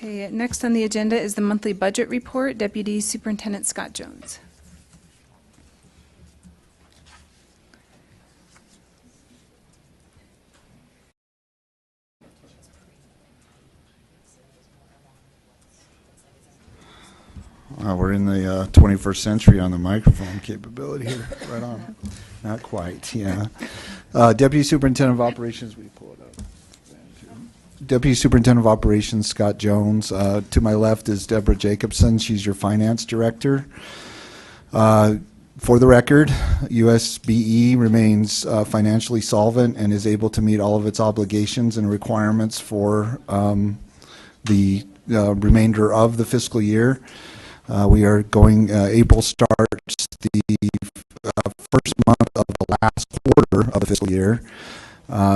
Okay, next on the agenda is the monthly budget report. Deputy Superintendent Scott Jones. We're in the 21st century on the microphone capability here. Right on. Not quite, yeah. Deputy Superintendent of Operations, we pull it up. Deputy Superintendent of Operations, Scott Jones. To my left is Deborah Jacobson. She's your Finance Director. For the record, USBE remains financially solvent and is able to meet all of its obligations and requirements for the remainder of the fiscal year. We are going, April starts the first month of the last quarter of the fiscal year.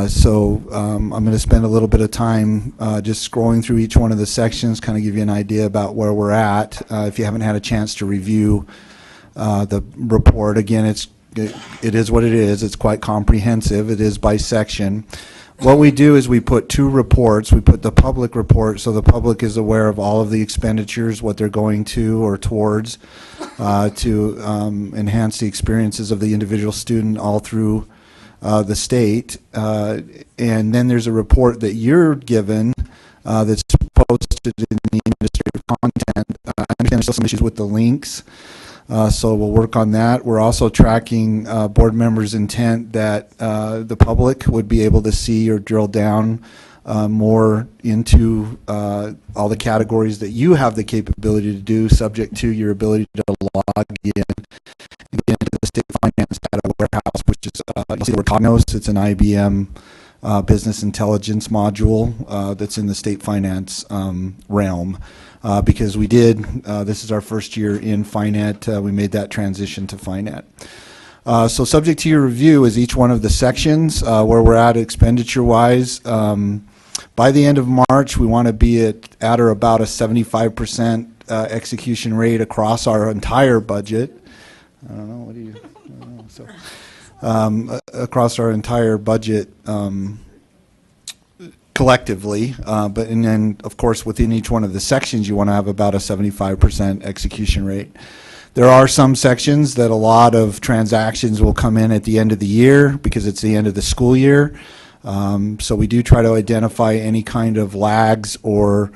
So I'm going to spend a little bit of time just scrolling through each one of the sections, kind of give you an idea about where we're at. If you haven't had a chance to review the report, again, it is what it is. It's quite comprehensive. It is by section. What we do is we put two reports. We put the public report so the public is aware of all of the expenditures, what they're going to or towards to enhance the experiences of the individual student all through the state. And then there's a report that you're given that's posted in the administrative content. I understand there's some issues with the links. So we'll work on that. We're also tracking board members' intent that the public would be able to see or drill down more into all the categories that you have the capability to do, subject to your ability to log in and get into the state finance data warehouse, which is, you'll see the word Cognos. It's an IBM business intelligence module that's in the state finance realm. Because we did, this is our first year in Finet, we made that transition to Finet. So subject to your review is each one of the sections, where we're at expenditure-wise. By the end of March, we want to be at or about a 75% execution rate across our entire budget. I don't know, what do you, I don't know, so, across our entire budget, collectively, and then of course within each one of the sections you want to have about a 75% execution rate. There are some sections that a lot of transactions will come in at the end of the year because it's the end of the school year. So we do try to identify any kind of lags or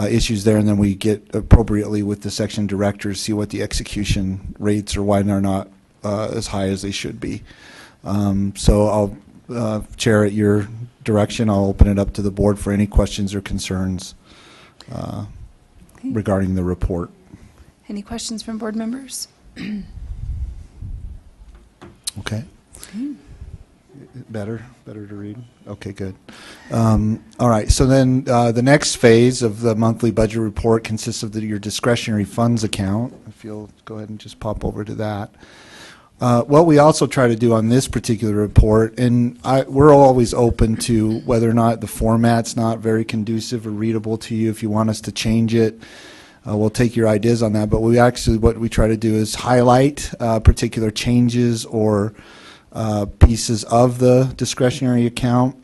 issues there, and then we get appropriately with the section directors, see what the execution rates are, why they're not as high as they should be. So I'll chair at your direction. I'll open it up to the board for any questions or concerns regarding the report. Any questions from board members? Okay. Better to read? Okay, good. All right, so then the next phase of the monthly budget report consists of your discretionary funds account. If you'll go ahead and just pop over to that. What we also try to do on this particular report, and we're always open to whether or not the format's not very conducive or readable to you. If you want us to change it, we'll take your ideas on that. But what we try to do is highlight particular changes or pieces of the discretionary account.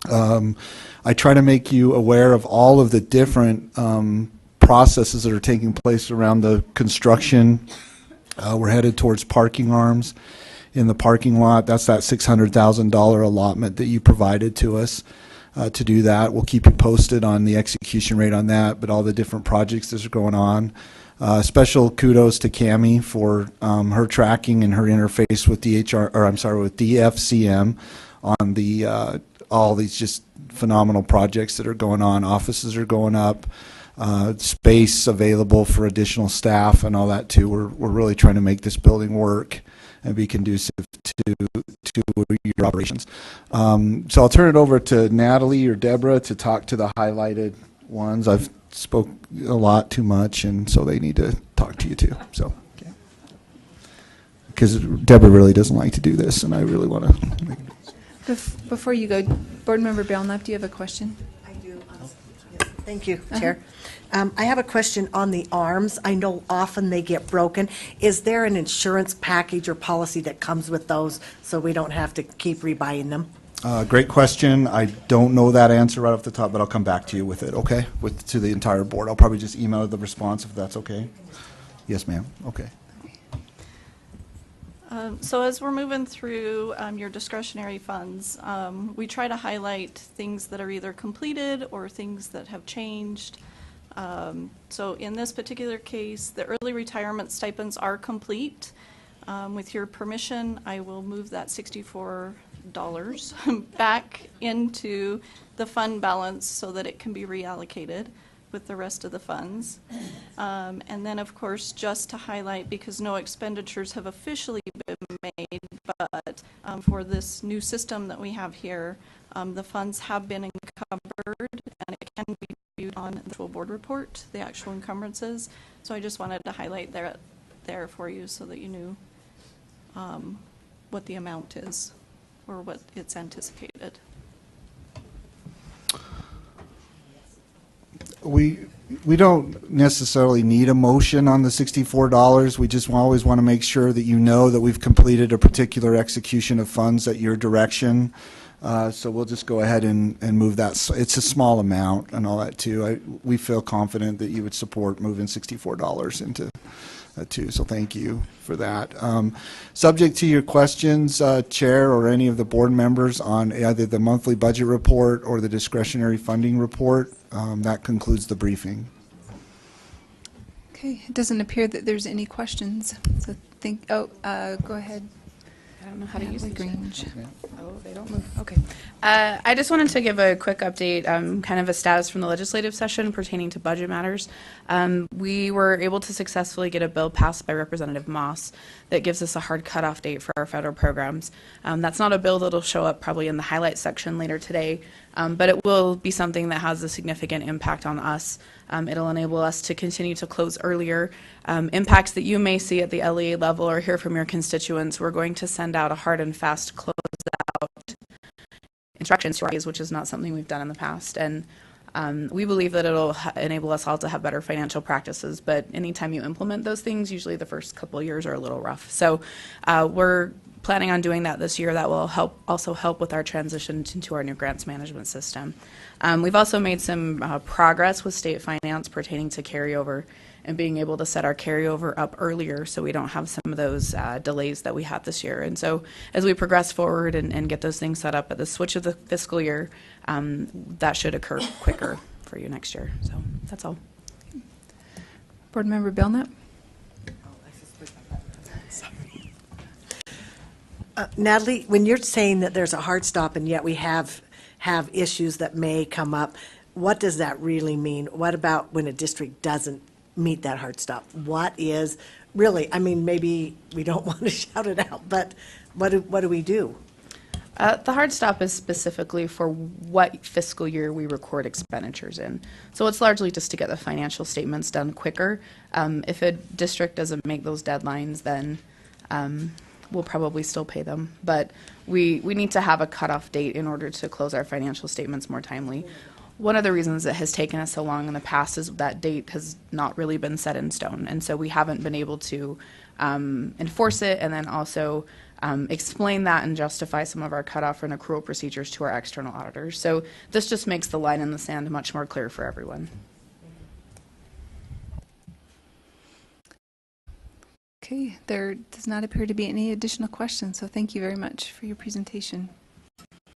I try to make you aware of all of the different processes that are taking place around the construction. We're headed towards parking arms in the parking lot. That's that $600,000 allotment that you provided to us to do that. We'll keep you posted on the execution rate on that, but all the different projects that are going on. Special kudos to Cammie for her tracking and her interface with with DFCM on the all these just phenomenal projects that are going on. Offices are going up. Space available for additional staff and all that too. We're really trying to make this building work and be conducive to your operations. So I'll turn it over to Natalie or Deborah to talk to the highlighted ones. I've spoke a lot too much, and so they need to talk to you too. So, because Deborah really doesn't like to do this, and I really want to make it. Before you go, Board Member Belknap, do you have a question? I do. Yes. Thank you, Chair. I have a question on the arms. I know often they get broken. Is there an insurance package or policy that comes with those so we don't have to keep rebuying them? Great question. I don't know that answer right off the top, but I'll come back to you with it, okay? To the entire board. I'll probably just email the response if that's okay. Yes, ma'am. Okay. So as we're moving through your discretionary funds, we try to highlight things that are either completed or things that have changed. So in this particular case, the early retirement stipends are complete. With your permission, I will move that $64 back into the fund balance so that it can be reallocated with the rest of the funds. And then, of course, just to highlight, because no expenditures have officially been made, but for this new system that we have here, the funds have been encumbered, and it can be viewed on the actual board report, the actual encumbrances. So I just wanted to highlight there for you so that you knew what the amount is or what it's anticipated. We don't necessarily need a motion on the $64. We just always want to make sure that you know that we've completed a particular execution of funds at your direction. So we'll just go ahead and move that. It's a small amount and all that too. We feel confident that you would support moving $64 into too. So thank you for that. Subject to your questions, Chair or any of the board members, on either the monthly budget report or the discretionary funding report, that concludes the briefing. Okay, it doesn't appear that there's any questions. So go ahead. I don't know how to use Natalie these. Grange. Oh, they don't move. Okay. I just wanted to give a quick update, kind of a status from the legislative session pertaining to budget matters. We were able to successfully get a bill passed by Representative Moss that gives us a hard cutoff date for our federal programs. That's not a bill that'll show up probably in the highlights section later today, but it will be something that has a significant impact on us. It'll enable us to continue to close earlier. Impacts that you may see at the LEA level or hear from your constituents, we're going to send out a hard and fast close out instructions to our which is not something we've done in the past. And we believe that it'll enable us all to have better financial practices, but anytime you implement those things, usually the first couple of years are a little rough. So we're planning on doing that this year. That will also help with our transition into our new grants management system. We've also made some progress with state finance pertaining to carryover and being able to set our carryover up earlier so we don't have some of those delays that we had this year. And so as we progress forward and get those things set up at the switch of the fiscal year, that should occur quicker for you next year. So that's all. Board Member Belknap. Natalie, when you're saying that there's a hard stop and yet we have issues that may come up, what does that really mean? What about when a district doesn't meet that hard stop? What is really, I mean, maybe we don't want to shout it out, but what do we do? The hard stop is specifically for what fiscal year we record expenditures in. So it's largely just to get the financial statements done quicker. If a district doesn't make those deadlines, then we'll probably still pay them. But we need to have a cutoff date in order to close our financial statements more timely. One of the reasons it has taken us so long in the past is that date has not really been set in stone. And so we haven't been able to enforce it and then also explain that and justify some of our cutoff and accrual procedures to our external auditors. So this just makes the line in the sand much more clear for everyone. Okay, there does not appear to be any additional questions, so thank you very much for your presentation.